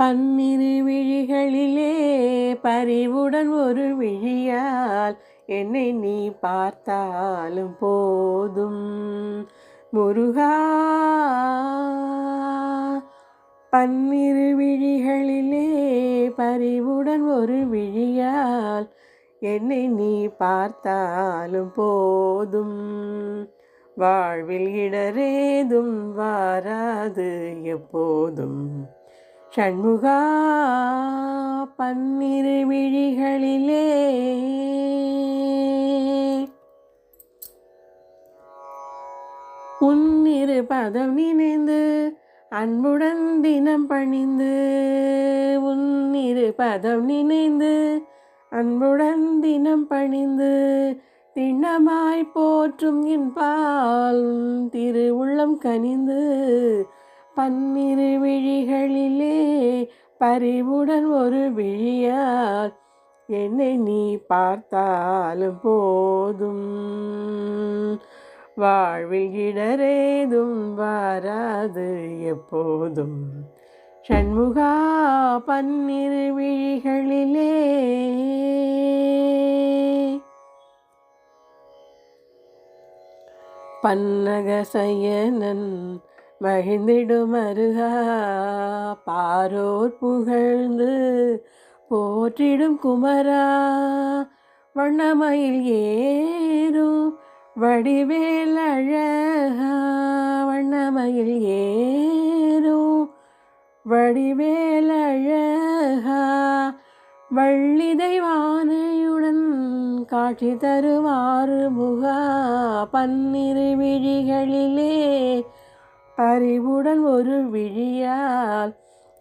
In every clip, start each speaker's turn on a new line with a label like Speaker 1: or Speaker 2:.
Speaker 1: பன்னிரு விழிகளிலே பரிவுடன் ஒரு விழியால் என்னை நீ பார்த்தாலும் போதும் முருகா. பன்னிரு விழிகளிலே பரிவுடன் ஒரு விழியால் என்னை நீ பார்த்தாலும் போதும் வாழ்வில் இடரேதும் வாராது எப்போதும் ஷண்முகா. பன்னிரு விழிகளிலே உன்னிரு பதம் நினைந்து அன்புடன் தினம் பணிந்து உன்னிரு பதம் நினைந்து அன்புடன் தினம் பணிந்து திண்ணமாய் போற்றும் என் பால் திரு உள்ளம் கனிந்து பன்னிரு விழிகளிலே பரிவுடன் ஒரு விழியால் என்னை நீ பார்த்தாலும் போதும் வாழ்வில் இடரேதும் வாராது எப்போதும் ஷண்முகா. பன்னிரு விழிகளிலே பன்னகசயனன் மகிழ்ந்திடும் அருகா பாரோர் புகழ்ந்து போற்றிடும் குமரா வண்ணமயில் ஏறும் வடிவேல் அழகா வண்ணமயில் ஏறும் வடிவேல் அழகா வள்ளி தெய்வானையுடன் காட்சி தருவாறு முகா. பன்னிரு விழிகளிலே பரிவுடன் ஒரு விழியால்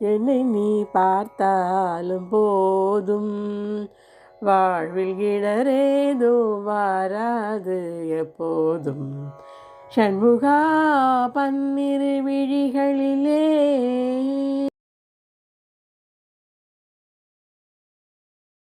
Speaker 1: என்னை நீ பார்த்தாலும் போதும் வாழ்வில் இடரேதோ வாராது எப்போதும் ஷண்முகா. பன்னிரு விழிகளிலே